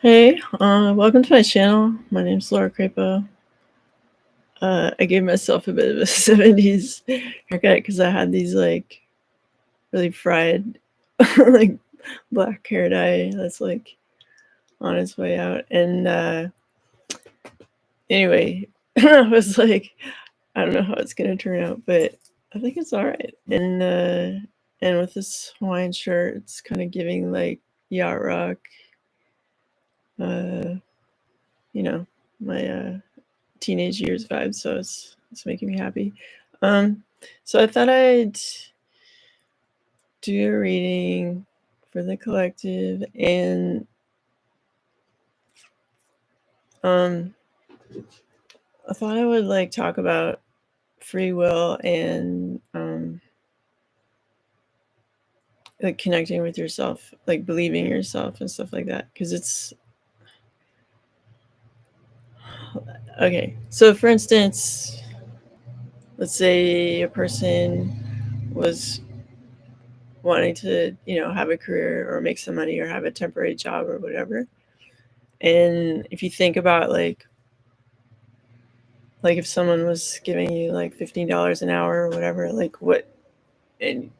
Hey, welcome to my channel. My name's Laura Crapo. I gave myself a bit of a 70s haircut because I had these like really fried like black hair dye that's like on its way out. And anyway, I was like, I don't know how it's gonna turn out, but I think it's all right. And with this Hawaiian shirt, it's kind of giving like yacht rock, uh, you know, my teenage years vibe, so it's making me happy. Um, so I thought I'd do a reading for the collective, and um, I thought I would like talk about free will and like connecting with yourself, like believing yourself and stuff like that, because it's okay. So for instance, let's say a person was wanting to, have a career or make some money or have a temporary job or whatever. And if you think about like if someone was giving you like $15 an hour or whatever, like what, and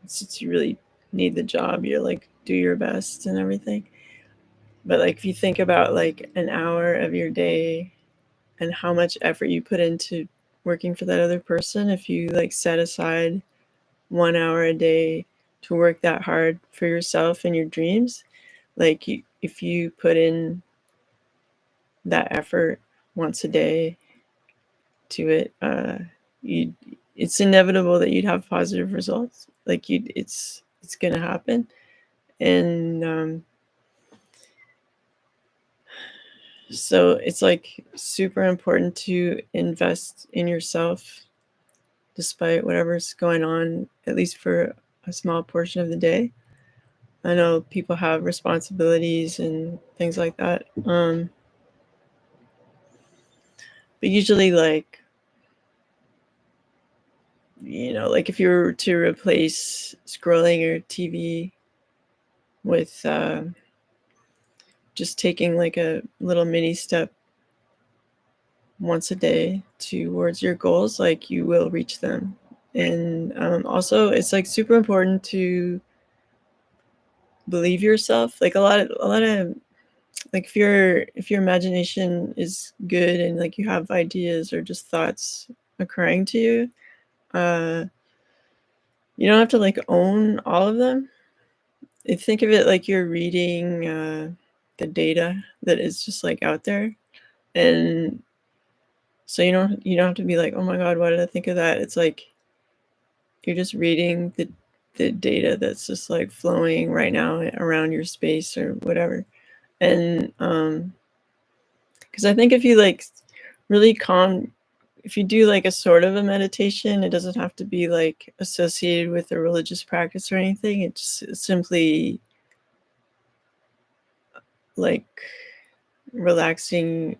since you really need the job, you're like do your best and everything. But like if you think about like an hour of your day and how much effort you put into working for that other person, if you like set aside 1 hour a day to work that hard for yourself and your dreams, like if you put in that effort once a day to it, you it's inevitable that you'd have positive results. Like it's gonna happen. And so it's like super important to invest in yourself despite whatever's going on, at least for a small portion of the day. I know people have responsibilities and things like that. But usually like like if you were to replace scrolling your TV with just taking like a little mini step once a day towards your goals, like you will reach them. And also it's like super important to believe yourself. Like a lot of like if your imagination is good and like you have ideas or just thoughts occurring to you, uh you don't have to like own all of them. Think of it like you're reading the data that is just like out there. And so you don't have to be like, oh my god, why did I think of that? It's like you're just reading the data that's just like flowing right now around your space or whatever. And because I think if you like really calm, if you do like a sort of a meditation, it doesn't have to be like associated with a religious practice or anything. It's simply like relaxing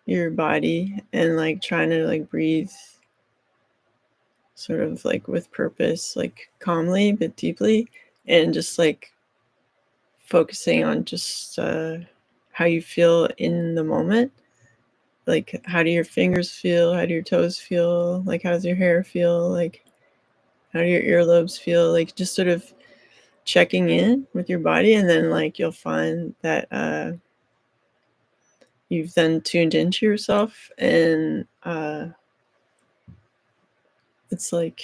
your body and like trying to like breathe sort of like with purpose, like calmly but deeply, and just like focusing on just how you feel in the moment. Like how do your fingers feel, how do your toes feel, like how does your hair feel, like how do your earlobes feel, like just sort of checking in with your body. And then like you'll find that you've then tuned into yourself. And it's like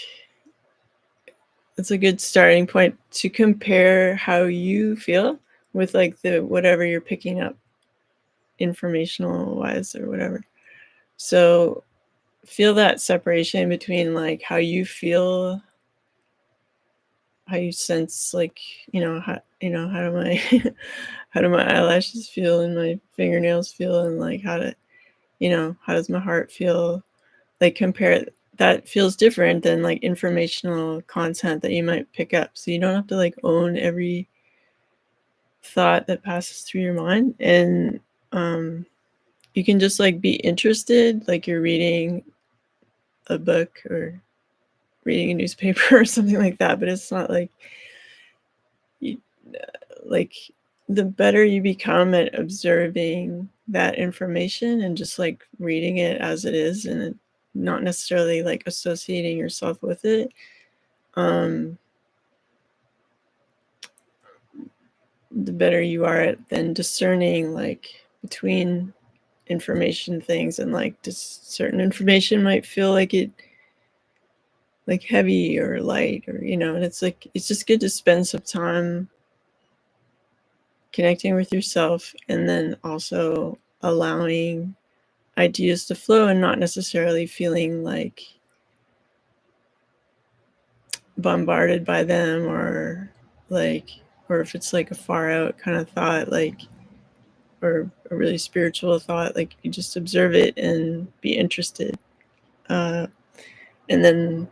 it's a good starting point to compare how you feel with like the whatever you're picking up informational wise or whatever. So feel that separation between like how you feel, how you sense, like how do my how do my eyelashes feel and my fingernails feel, and like how does my heart feel. Like compare that feels different than like informational content that you might pick up. So you don't have to like own every thought that passes through your mind. And you can just like be interested, like you're reading a book or reading a newspaper or something like that. But it's not like you like the better you become at observing that information and just like reading it as it is and not necessarily like associating yourself with it, um, the better you are at then discerning like between information things, and like just certain information might feel like it like heavy or light, or and it's like it's just good to spend some time connecting with yourself and then also allowing ideas to flow and not necessarily feeling like bombarded by them, or like, or if it's like a far out kind of thought, like, or a really spiritual thought, like you just observe it and be interested. And then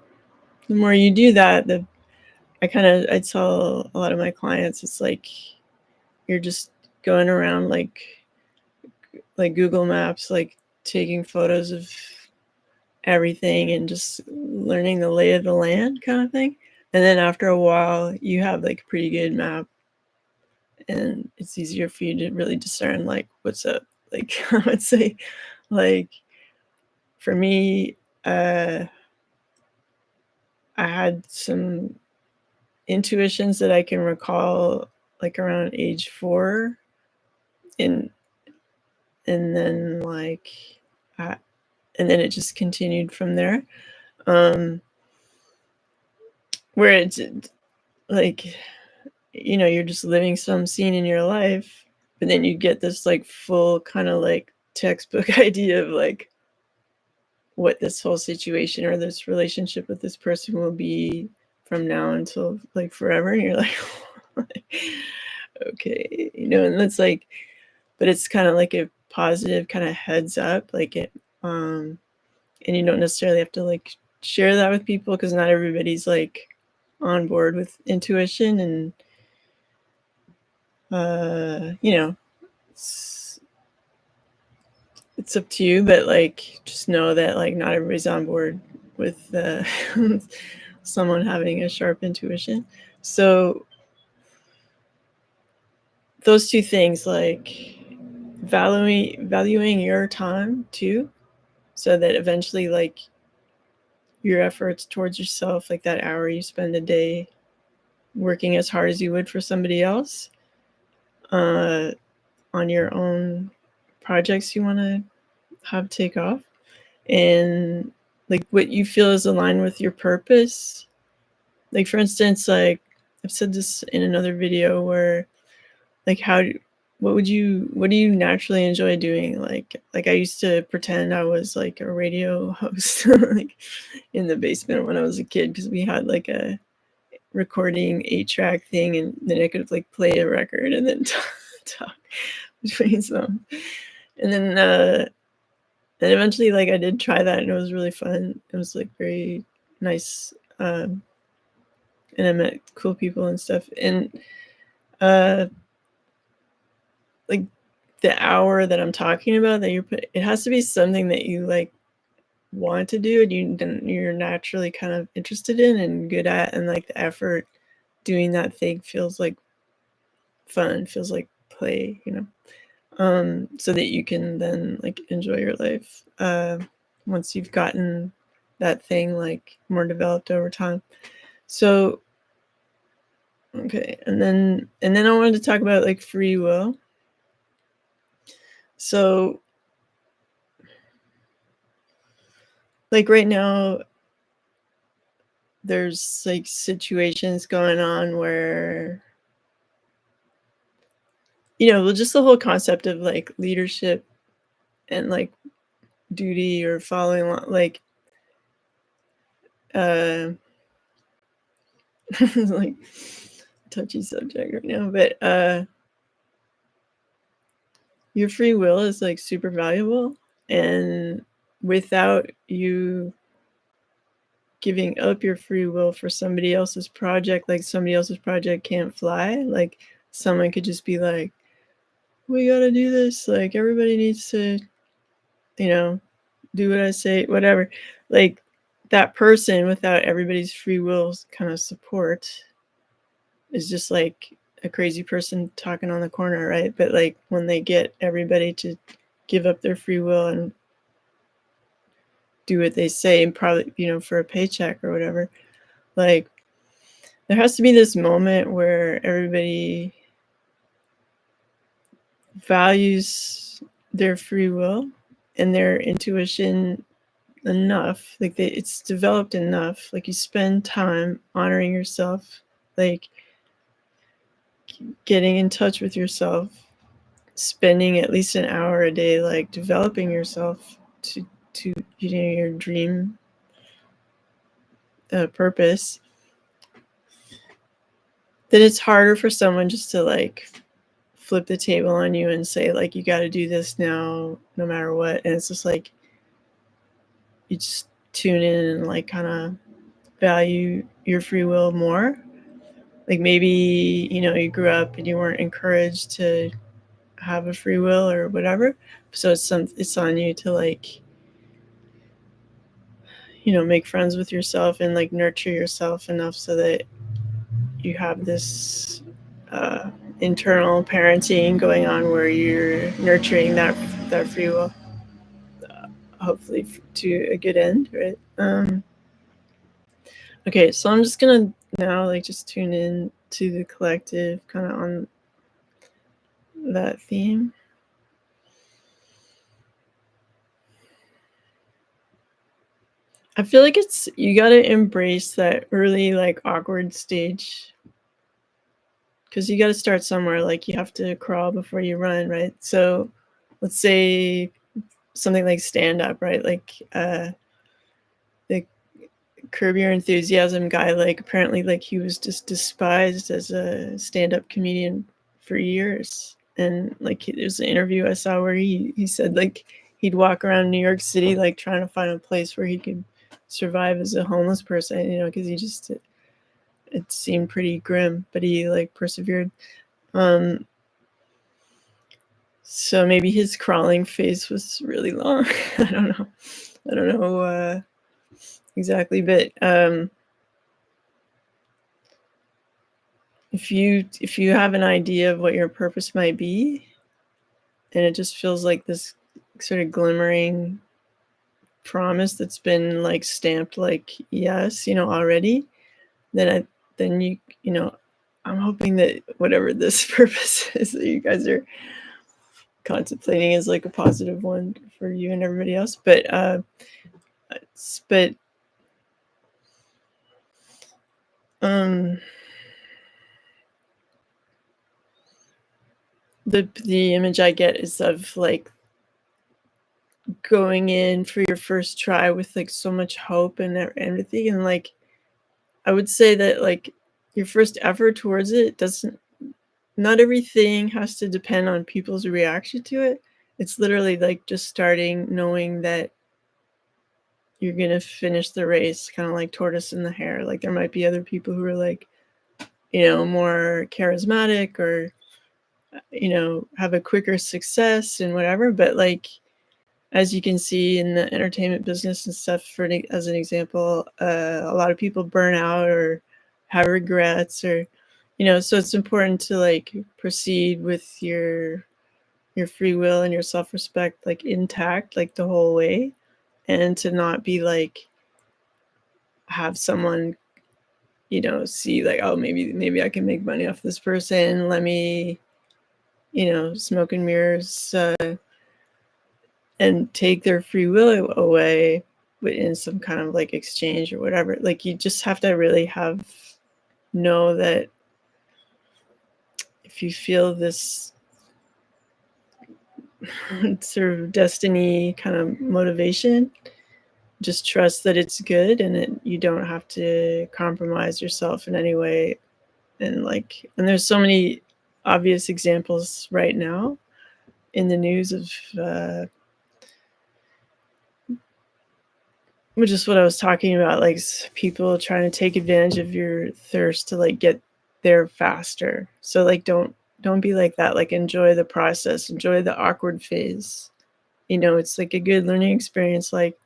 the more you do that, the I tell a lot of my clients, it's like you're just going around like Google Maps, like taking photos of everything and just learning the lay of the land kind of thing. And then after a while, you have like a pretty good map, and it's easier for you to really discern like what's up. Like I would say, like for me, I had some intuitions that I can recall like around age 4, and and then like uh, and then it just continued from there. Um, where it's like you're just living some scene in your life, but then you get this like full kind of like textbook idea of like what this whole situation or this relationship with this person will be from now until like forever, and you're like okay, and that's like, but it's kind of like a positive kind of heads up, like it, and you don't necessarily have to like share that with people because not everybody's like on board with intuition, and it's, it's up to you, but like just know that like not everybody's on board with someone having a sharp intuition. So those two things, like valuing your time too, so that eventually like your efforts towards yourself, like that hour you spend a day working as hard as you would for somebody else, uh, on your own projects you want to have take off, and like what you feel is aligned with your purpose. Like for instance, like I've said this in another video, where like what do you naturally enjoy doing? Like I used to pretend I was like a radio host like in the basement when I was a kid, because we had like a recording 8-track thing, and then I could like play a record and then talk between songs. And then and eventually like I did try that, and it was really fun. It was like very nice, and I met cool people and stuff. And uh like the hour that I'm talking about that it has to be something that you like want to do, and you're naturally kind of interested in and good at, and like the effort doing that thing feels like fun, feels like play, so that you can then like enjoy your life once you've gotten that thing like more developed over time. So okay, and then I wanted to talk about like free will. So like right now there's like situations going on where well, just the whole concept of like leadership and like duty or following like uh like touchy subject right now, but your free will is like super valuable, and without you giving up your free will for somebody else's project, like somebody else's project can't fly, like someone could just be like, we gotta do this, like everybody needs to you know do what I say, whatever. Like that person without everybody's free will kind of support is just like a crazy person talking on the corner, right? But like when they get everybody to give up their free will and do what they say, and probably, for a paycheck or whatever, like there has to be this moment where everybody values their free will and their intuition enough, like it's developed enough, like you spend time honoring yourself, like getting in touch with yourself, spending at least an hour a day, like developing yourself to your dream purpose, then it's harder for someone just to like flip the table on you and say like you got to do this now no matter what. And it's just like you just tune in and like kind of value your free will more. Like maybe you grew up and you weren't encouraged to have a free will or whatever, so it's on you to like make friends with yourself and like nurture yourself enough so that you have this internal parenting going on where you're nurturing that free will, hopefully to a good end, right? Okay, so I'm just gonna now like just tune in to the collective kind of on that theme. I feel like you got to embrace that early like awkward stage, because you got to start somewhere. Like you have to crawl before you run, right? So let's say something like stand up, right? Like the Curb Your Enthusiasm guy, like apparently like he was just despised as a stand-up comedian for years. And like there's an interview I saw where he said like he'd walk around New York City like trying to find a place where he could survive as a homeless person, because he just it seemed pretty grim, but he like persevered. So maybe his crawling phase was really long. I don't know exactly, but if you have an idea of what your purpose might be, and it just feels like this sort of glimmering promise that's been like stamped like yes, already, then I'm hoping that whatever this purpose is that you guys are contemplating is like a positive one for you and everybody else. But the image I get is of like going in for your first try with like so much hope and everything, and like I would say that like your first effort towards it doesn't, not everything has to depend on people's reaction to it. It's literally like just starting knowing that you're gonna finish the race, kind of like tortoise and the hare. Like there might be other people who are like more charismatic or have a quicker success and whatever, but like as you can see in the entertainment business and stuff, as an example, a lot of people burn out or have regrets, or so it's important to like proceed with your free will and your self-respect like intact like the whole way, and to not be like have someone see like, oh, maybe I can make money off this person, let me smoke and mirrors, and take their free will away in some kind of like exchange or whatever. Like you just have to really know that if you feel this sort of destiny kind of motivation, just trust that it's good, and you don't have to compromise yourself in any way. And there's so many obvious examples right now in the news of which is what I was talking about, like people trying to take advantage of your thirst to like get there faster. So like don't be like that. Like enjoy the process, enjoy the awkward phase. It's like a good learning experience. Like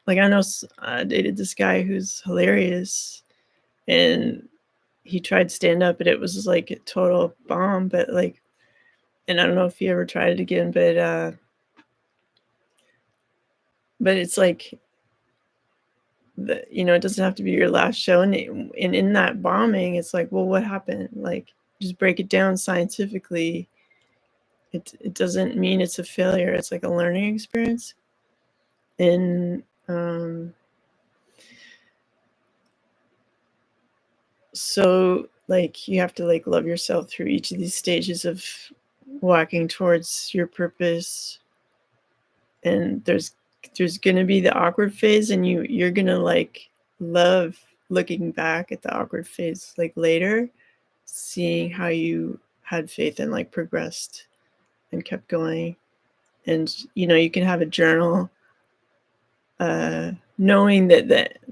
I know I dated this guy who's hilarious, and he tried stand up, but it was just like a total bomb. But like, and I don't know if he ever tried it again, but it's like it doesn't have to be your last show. And in that bombing, it's like, well, what happened? Like, just break it down scientifically. It doesn't mean it's a failure. It's like a learning experience. And so like you have to like love yourself through each of these stages of walking towards your purpose. And there's gonna be the awkward phase, and you're gonna like love looking back at the awkward phase like later, seeing how you had faith and like progressed and kept going. And you can have a journal, knowing that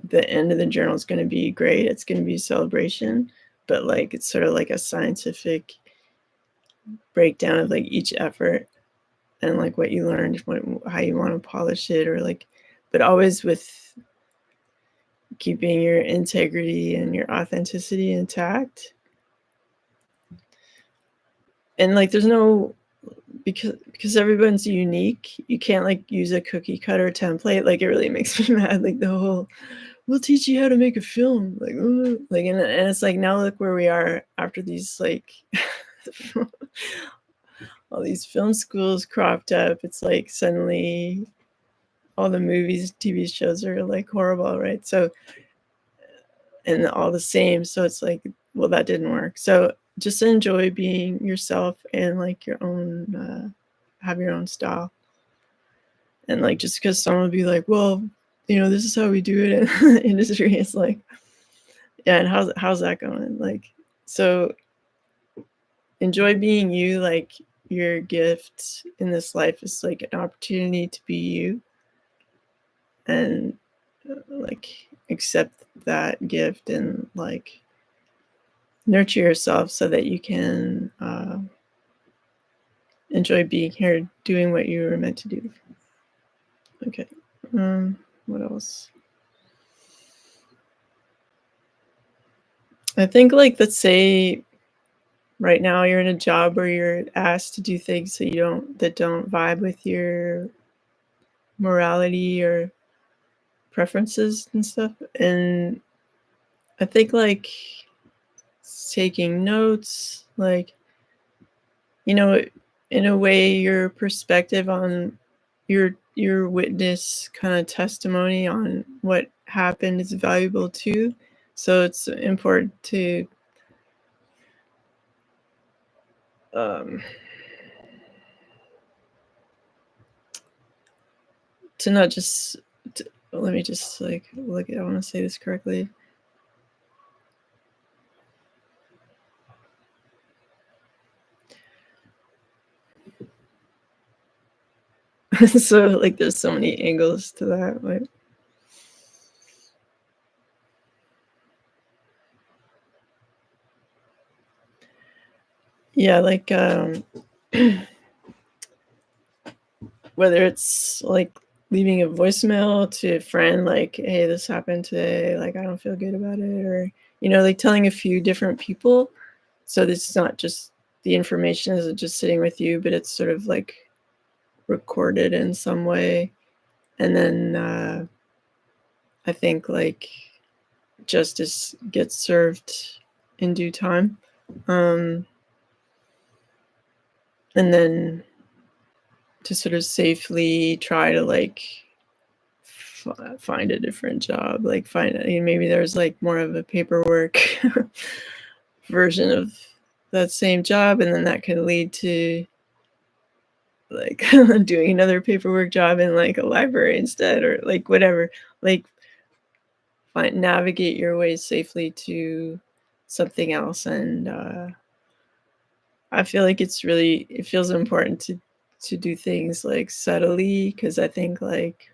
the end of the journal is going to be great. It's going to be a celebration, but like it's sort of like a scientific breakdown of like each effort and like what you learned, how you want to polish it, or like, but always with keeping your integrity and your authenticity intact. And like there's no, because everyone's unique, you can't like use a cookie cutter template. Like it really makes me mad, like the whole, we'll teach you how to make a film, like like, and it's like, now look where we are after these like all these film schools cropped up. It's like suddenly all the movies, TV shows are like horrible, right? So, and all the same. So it's like, well, that didn't work. So just enjoy being yourself and like your own, have your own style. And like, just because someone will be like, well, this is how we do it in the industry. It's like, yeah, and how's that going? Like, so enjoy being you. Like, your gift in this life is like an opportunity to be you, and like accept that gift and like nurture yourself so that you can enjoy being here doing what you were meant to do. Okay. What else? I think, like, let's say right now you're in a job where you're asked to do things that don't vibe with your morality or preferences and stuff. And I think like taking notes, like, in a way, your perspective on your witness kind of testimony on what happened is valuable too. So it's important to not just let me just like look at, I want to say this correctly. So like there's so many angles to that, like, yeah, like whether it's like leaving a voicemail to a friend like, hey, this happened today, like I don't feel good about it, or like telling a few different people, so this is not just the information isn't just sitting with you, but it's sort of like recorded in some way. And then I think like justice gets served in due time. And then to sort of safely try to like find a different job, like maybe there's like more of a paperwork version of that same job, and then that can lead to like doing another paperwork job in like a library instead, or like whatever, like navigate your way safely to something else. And I feel like it feels important to do things like subtly, because I think like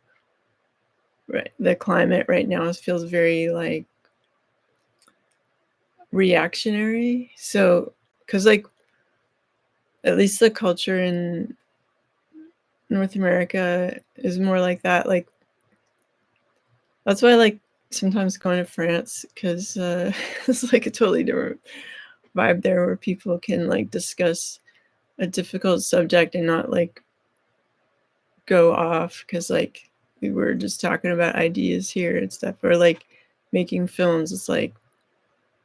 the climate right now feels very like reactionary. So because like at least the culture in North America is more like that. Like that's why like sometimes going to France because it's like a totally different vibe there where people can like discuss a difficult subject and not like go off because like we were just talking about ideas here and stuff, or like making films. It's like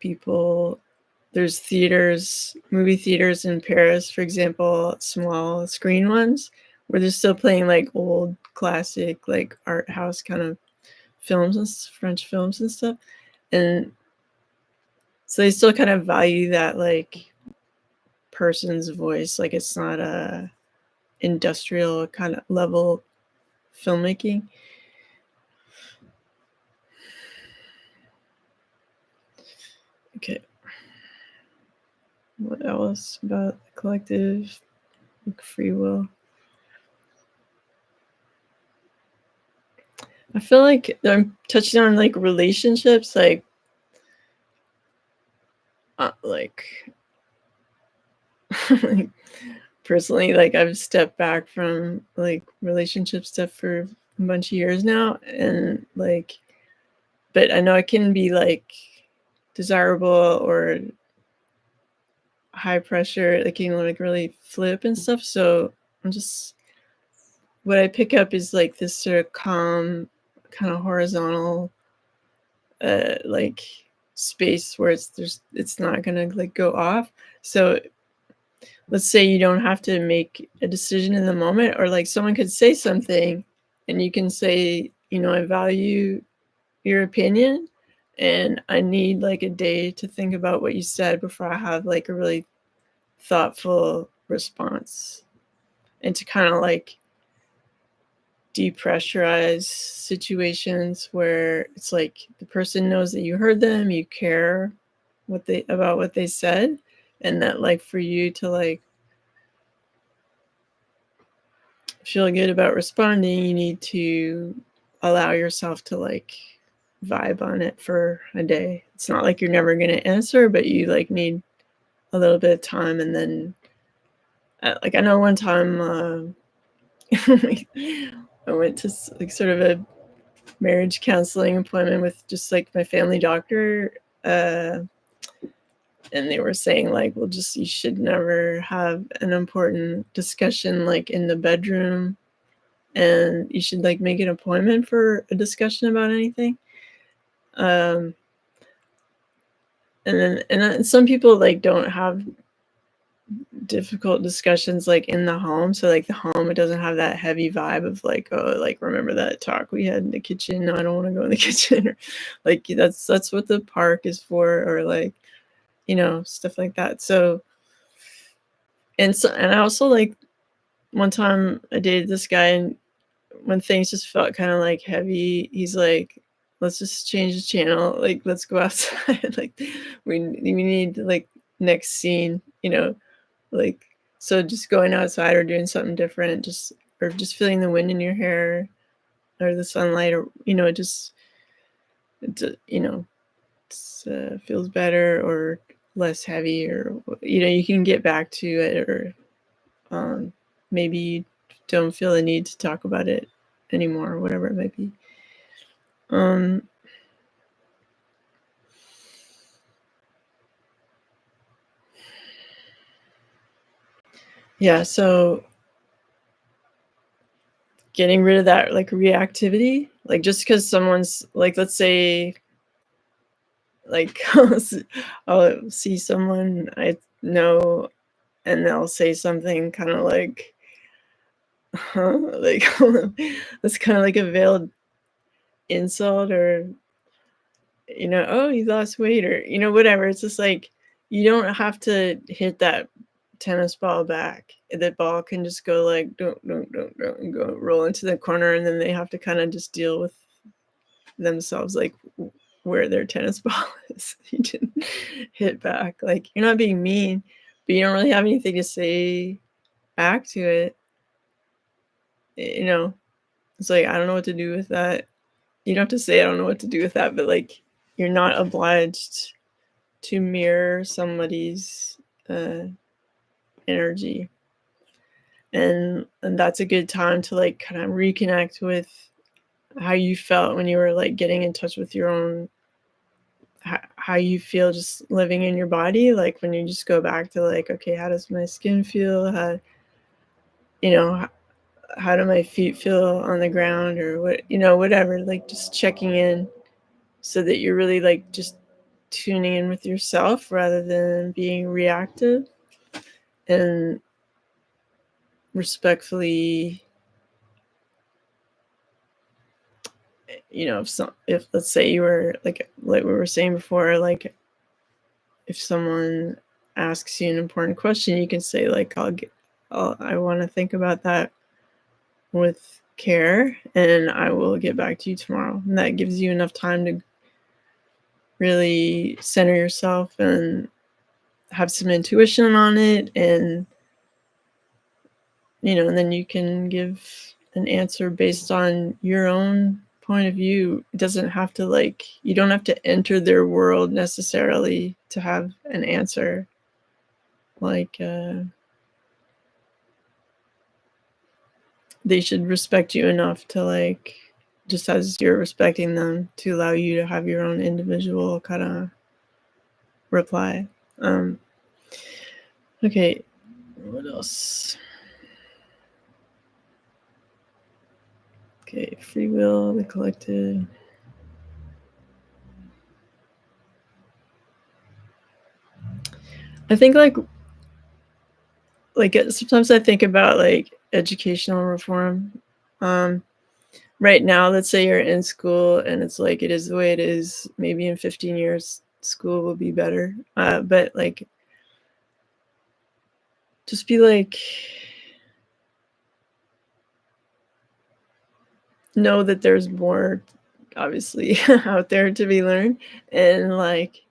people, there's theaters, movie theaters in Paris, for example, small screen ones where they're still playing like old classic like art house kind of films and French films and stuff. And so they still kind of value that like person's voice, like it's not a industrial kind of level filmmaking. Okay. What else about the collective, like free will? I feel like I'm touching on like relationships, like like personally, like I've stepped back from like relationship stuff for a bunch of years now, and like, but I know it can be like desirable or high pressure, like you know, like really flip and stuff. So I'm just, what I pick up is like this sort of calm, kind of horizontal, like space where it's not gonna like go off. So let's say you don't have to make a decision in the moment, or like someone could say something and you can say, you know, I value your opinion and I need like a day to think about what you said before I have like a really thoughtful response, and to kind of like depressurize situations where it's like the person knows that you heard them, you care about what they said, and that like for you to like feel good about responding, you need to allow yourself to like vibe on it for a day. It's not like you're never going to answer, but you like need a little bit of time. And then like I know one time I went to like sort of a marriage counseling appointment with just like my family doctor, uh and they were saying like, well, just you should never have an important discussion like in the bedroom, and you should like make an appointment for a discussion about anything. um and some people like don't have difficult discussions like in the home, so like the home, it doesn't have that heavy vibe of like, oh, like remember that talk we had in the kitchen, no, I don't want to go in the kitchen, or like that's what the park is for, or like, you know, stuff like that. So and I also like, one time I dated this guy, and when things just felt kind of like heavy, he's like, let's just change the channel, like let's go outside, like we need like next scene, you know, like, so just going outside or doing something different, just, or just feeling the wind in your hair or the sunlight, or you know, just you know, feels better or less heavy, or you know, you can get back to it, or maybe you don't feel the need to talk about it anymore, or whatever it might be. um yeah, so getting rid of that like reactivity, like just because someone's like, let's say like I'll see someone I know and they'll say something kind of like, huh? Like that's kind of like a veiled insult, or you know, oh, you lost weight, or you know, whatever. It's just like you don't have to hit that tennis ball back. That ball can just go like don't, and go roll into the corner, and then they have to kind of just deal with themselves, like where their tennis ball is. You didn't hit back. Like you're not being mean, but you don't really have anything to say back to it. You know, it's like, I don't know what to do with that. You don't have to say I don't know what to do with that, but like you're not obliged to mirror somebody's energy. And that's a good time to like kind of reconnect with how you felt when you were like getting in touch with your own, how you feel just living in your body, like when you just go back to like, okay, how does my skin feel, how, you know, how do my feet feel on the ground, or what, whatever, like just checking in so that you're really like just tuning in with yourself rather than being reactive, and respectfully, if let's say you were like we were saying before, like if someone asks you an important question, you can say like, I want to think about that with care, and I will get back to you tomorrow. And that gives you enough time to really center yourself and have some intuition on it, and and then you can give an answer based on your own point of view. It doesn't have to, like, you don't have to enter their world necessarily to have an answer. Like, they should respect you enough to, like, just as you're respecting them, to allow you to have your own individual kind of reply. Okay, what else? Okay, free will, the collective. I think sometimes I think about like educational reform. Um, right now, let's say you're in school and it's like it is the way it is. Maybe in 15 years, school will be better. But like, just be like, know that there's more, obviously, out there to be learned, and like,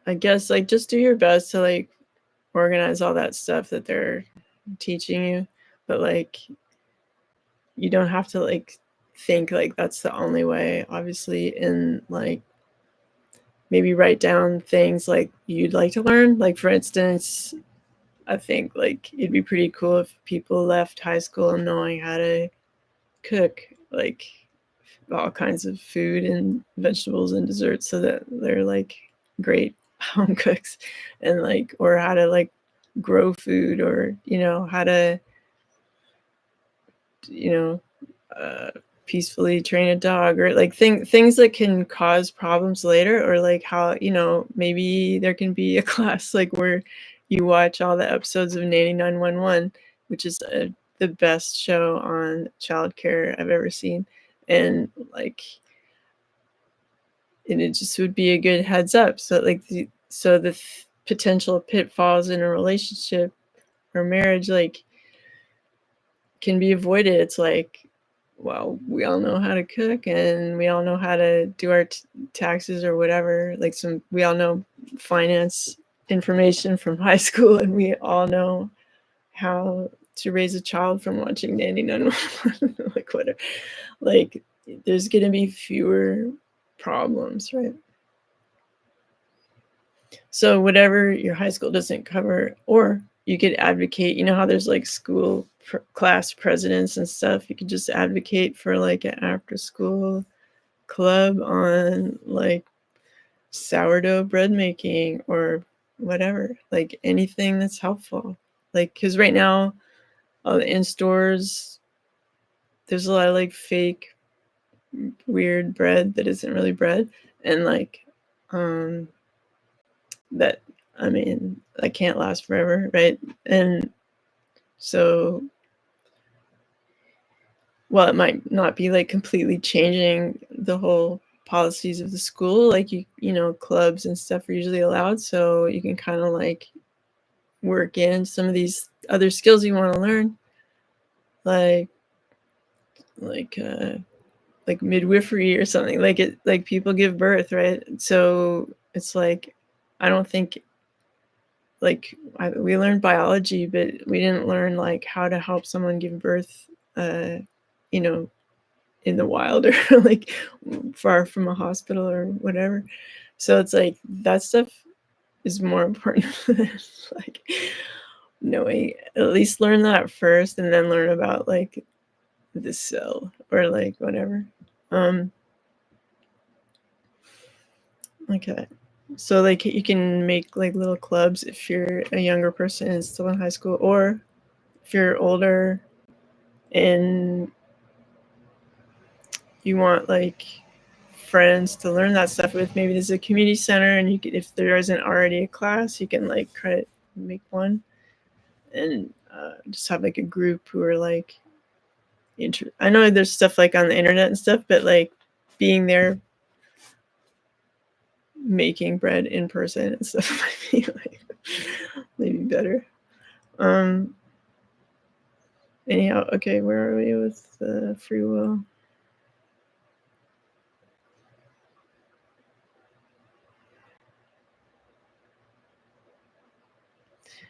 I guess like just do your best to like organize all that stuff that they're teaching you, but like you don't have to like think like that's the only way, obviously, and like maybe write down things like you'd like to learn. Like, for instance, I think like it'd be pretty cool if people left high school knowing how to cook like all kinds of food and vegetables and desserts, so that they're like great home cooks, and like, or how to like grow food, or how to you know uh, peacefully train a dog, or like things that can cause problems later, or like how maybe there can be a class like where you watch all the episodes of Nanny 911, which is the best show on childcare I've ever seen, and like, and it just would be a good heads up, so like the potential pitfalls in a relationship or marriage like can be avoided. It's like, well, we all know how to cook, and we all know how to do our taxes or whatever. Like, we all know finance information from high school, and we all know how to raise a child from watching Nanny 911. Like, whatever. Like, there's gonna be fewer problems, right? So whatever your high school doesn't cover, or you could advocate, how there's like school class presidents and stuff. You could just advocate for like an after school club on like sourdough bread making or whatever, like anything that's helpful. Like, because right now, in stores, there's a lot of like fake weird bread that isn't really bread, and like, that, I mean, that can't last forever, right? And so, while it might not be like completely changing the whole policies of the school, like clubs and stuff are usually allowed, so you can kind of like work in some of these other skills you want to learn, like like uh like midwifery or something. Like, it, like, people give birth, right? So it's like, I don't think, like, we learned biology, but we didn't learn like how to help someone give birth, you know, in the wild, or like far from a hospital or whatever. So it's like that stuff is more important than like knowing, at least learn that first, and then learn about like with a cell or like whatever. Um, okay. So like you can make like little clubs if you're a younger person and still in high school, or if you're older and you want like friends to learn that stuff with, maybe there's a community center and you can, if there isn't already a class, you can like make one and just have like a group who are like I know there's stuff like on the internet and stuff, but like being there making bread in person and stuff might be like maybe better. Anyhow, okay, where are we with free will?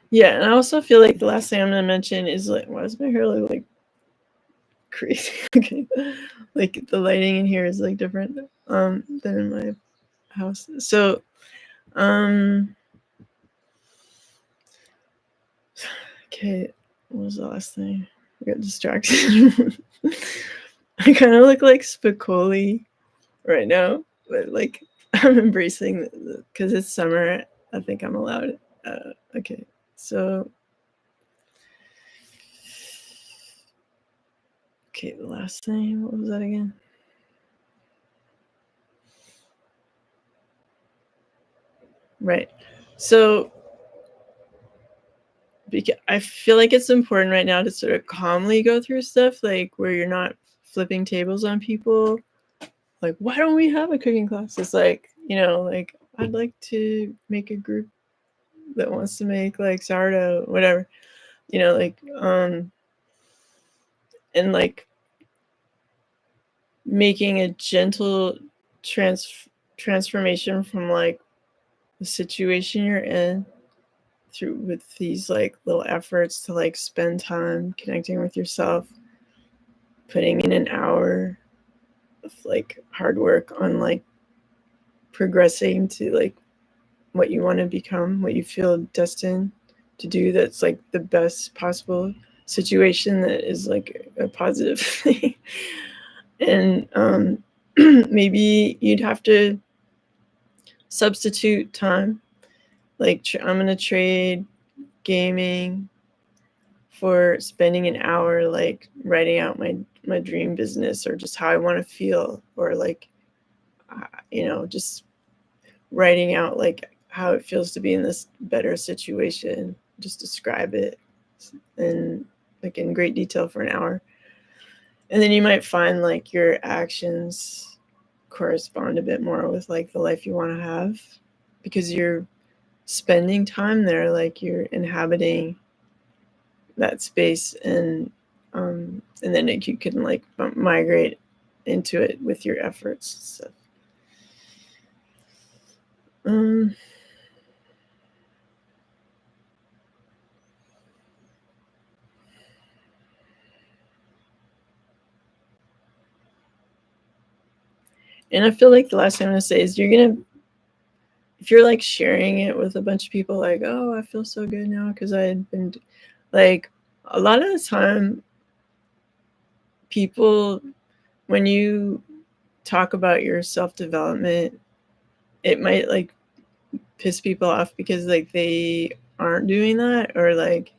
Yeah, and I also feel like the last thing I'm gonna mention is like, why does my hair look like crazy? Okay, like the lighting in here is like different than in my house. So okay, what was the last thing? I got distracted. I kind of look like Spicoli right now, but like I'm embracing because it's summer. I think I'm allowed. Okay, so okay, the last thing. What was that again? Right. So because I feel like it's important right now to sort of calmly go through stuff, like where you're not flipping tables on people. Like, why don't we have a cooking class? It's like, like I'd like to make a group that wants to make like sourdough, whatever, like and like making a gentle transformation from like the situation you're in through with these like little efforts to like spend time connecting with yourself, putting in an hour of like hard work on like progressing to like what you want to become, what you feel destined to do, that's like the best possible situation that is like a positive thing. And maybe you'd have to substitute time, like I'm going to trade gaming for spending an hour like writing out my dream business, or just how I want to feel, or like just writing out like how it feels to be in this better situation, just describe it and like in great detail for an hour. And then you might find like your actions correspond a bit more with like the life you want to have, because you're spending time there, like you're inhabiting that space, and then you can like migrate into it with your efforts. So, and I feel like the last thing I'm gonna say is if you're like sharing it with a bunch of people, like, oh, I feel so good now because I had been like, a lot of the time people, when you talk about your self-development, it might like piss people off because like they aren't doing that, or like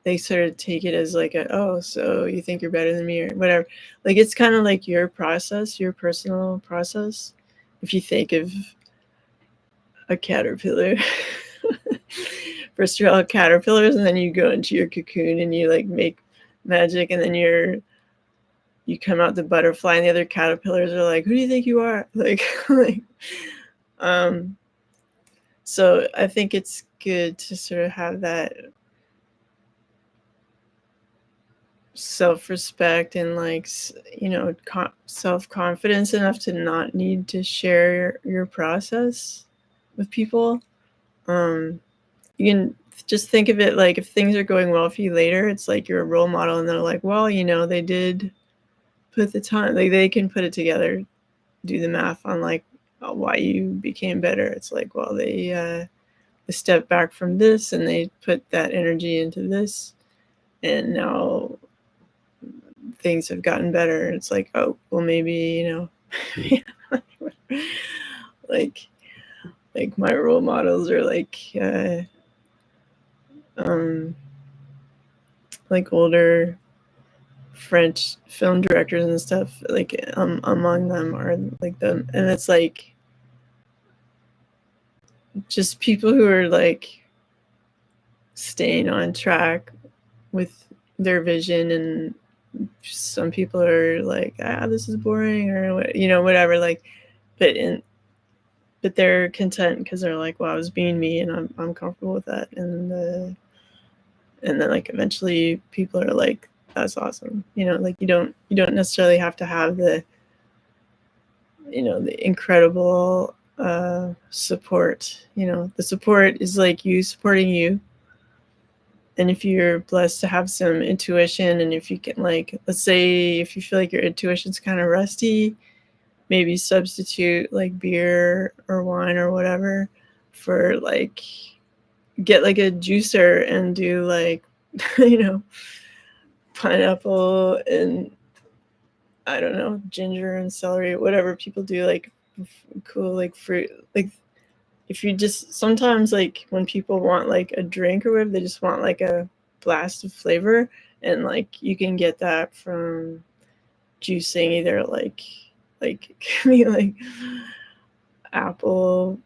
they sort of take it as like oh, so you think you're better than me or whatever. Like it's kind of like your process, your personal process. If you think of a caterpillar, first you're all caterpillars, and then you go into your cocoon and you like make magic, and then you come out the butterfly, and the other caterpillars are like, who do you think you are? Like, like so I think it's good to sort of have that self-respect and like self-confidence enough to not need to share your process with people. You can just think of it like, if things are going well for you later, it's like you're a role model, and they're like, well, they did put the time, like they can put it together, do the math on like why you became better. It's like, well, they stepped back from this and they put that energy into this, and now things have gotten better. It's like, oh, well, maybe, like my role models are um, like older French film directors and stuff. Like among them are like them, and it's like just people who are like staying on track with their vision, and some people are like, this is boring, or whatever, like, but they're content because they're like, well, I was being me, and I'm comfortable with that, and then like eventually people are like, that's awesome, like you don't necessarily have to have the the incredible support. The support is like you supporting you. And if you're blessed to have some intuition, and if you can, like, let's say if you feel like your intuition's kind of rusty, maybe substitute like beer or wine or whatever for like, get like a juicer and do like pineapple and I don't know, ginger and celery, whatever people do, like cool like fruit. Like if you just, sometimes like when people want like a drink or whatever, they just want like a blast of flavor, and like you can get that from juicing either like like apple,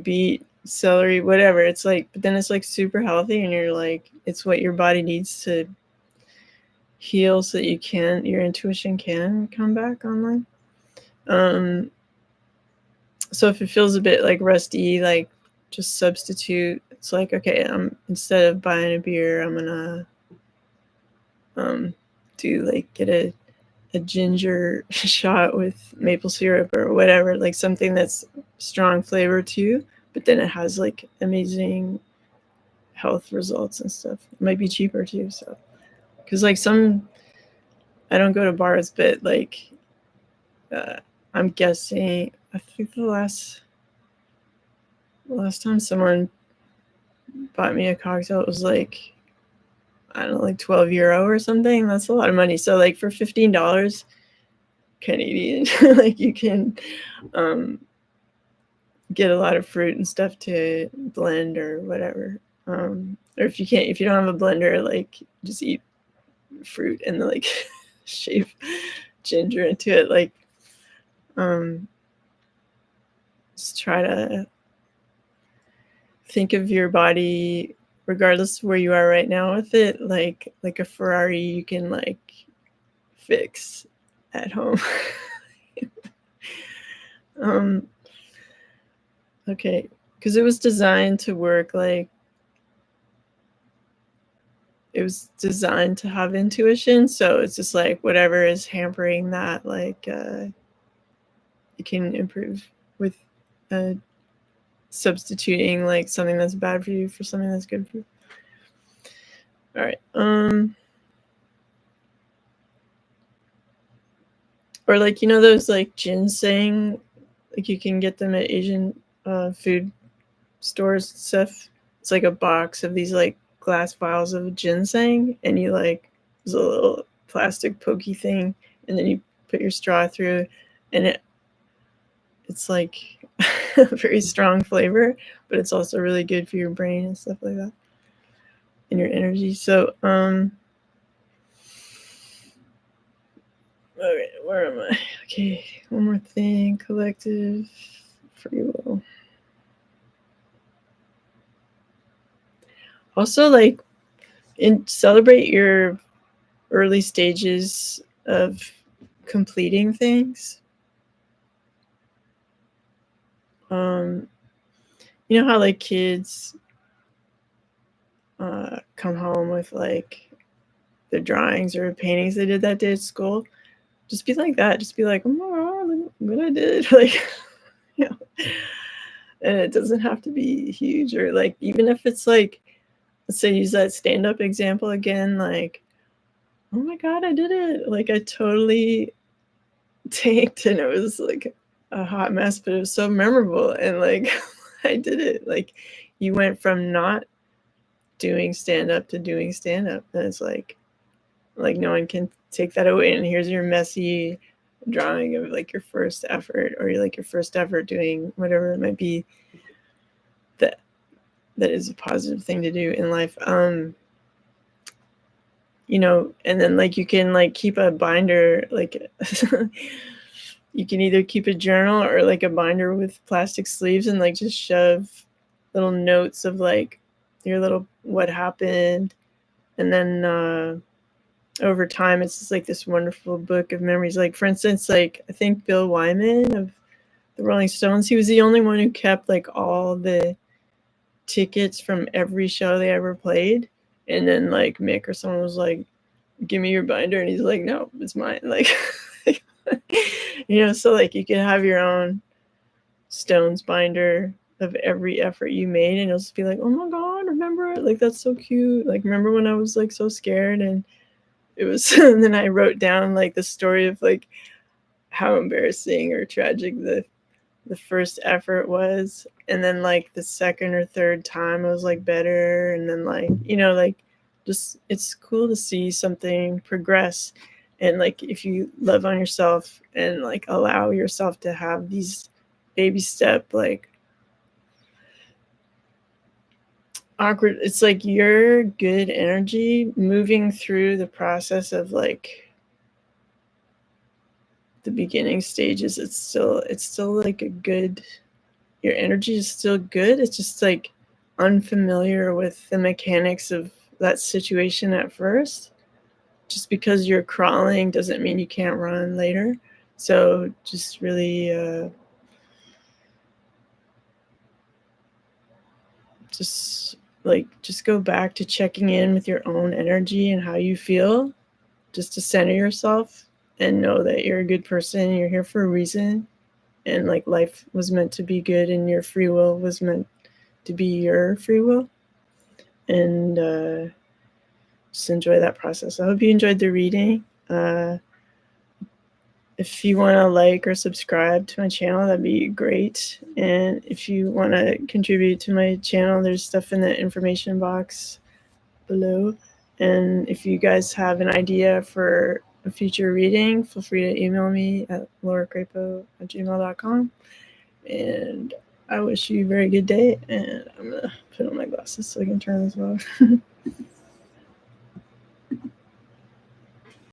beet, celery, whatever. It's like, but then it's like super healthy, and you're like, it's what your body needs to heal so that your intuition can come back online. So if it feels a bit like rusty, like just substitute. It's like, okay, instead of buying a beer, I'm gonna do like, get a ginger shot with maple syrup or whatever, like something that's strong flavor too, but then it has like amazing health results and stuff. It might be cheaper too, so because like I don't go to bars, but like I'm guessing, I think the last time someone bought me a cocktail, it was like, I don't know, like €12 or something. That's a lot of money. So like for $15 Canadian, like you can get a lot of fruit and stuff to blend or whatever. Or if you don't have a blender, like just eat fruit and like shave ginger into it. Like just try to think of your body, regardless of where you are right now with it, like a Ferrari you can like fix at home. Okay, because it was designed to work, like it was designed to have intuition, so it's just like whatever is hampering that, like it can improve with substituting like something that's bad for you for something that's good for you. All right. Or like, those like ginseng, like you can get them at Asian food stores and stuff. It's like a box of these like glass vials of ginseng, and you like, there's a little plastic pokey thing, and then you put your straw through, and it's like a very strong flavor, but it's also really good for your brain and stuff like that, and your energy. So all right, where am I? Okay, one more thing. Collective free will. Also, like, celebrate your early stages of completing things. You know how like kids come home with like their drawings or paintings they did that day at school? Just be like that. Just be like, oh, look what I did. Like, and it doesn't have to be huge, or like, even if it's like, let's say use that stand-up example again, like, oh my God, I did it. Like I totally tanked, and it was like a hot mess, but it was so memorable, and like I did it. Like you went from not doing stand-up to doing stand-up, and it's like, Like no one can take that away. And here's your messy drawing of like your first effort, or like your first effort doing whatever it might be that is a positive thing to do in life. You know, and then like you can like keep a binder, like you can either keep a journal or like a binder with plastic sleeves, and like just shove little notes of like your little what happened. And then over time it's just like this wonderful book of memories. Like for instance, like I think Bill Wyman of the Rolling Stones, he was the only one who kept like all the tickets from every show they ever played. And then like Mick or someone was like, give me your binder, and he's like, no, it's mine. Like you know, so like you can have your own Stones binder of every effort you made, and you'll just be like, oh my god, remember it? Like that's so cute. Like remember when I was like so scared, and it was and then I wrote down like the story of like how embarrassing or tragic the first effort was, and then like the second or third time I was like better. And then like, you know, like just it's cool to see something progress. And like if you love on yourself and like allow yourself to have these baby step like awkward, it's like your good energy moving through the process of like the beginning stages. It's still like a good, your energy is still good. It's just like unfamiliar with the mechanics of that situation at first. Just because you're crawling doesn't mean you can't run later. So just really just go back to checking in with your own energy and how you feel, just to center yourself and know that you're a good person, you're here for a reason, and like life was meant to be good, and your free will was meant to be your free will. And just enjoy that process. I hope you enjoyed the reading. If you want to like or subscribe to my channel, that'd be great. And if you want to contribute to my channel, there's stuff in the information box below. And if you guys have an idea for a future reading, feel free to email me at lauracrapo@gmail.com. And I wish you a very good day. And I'm going to put on my glasses so I can turn this off.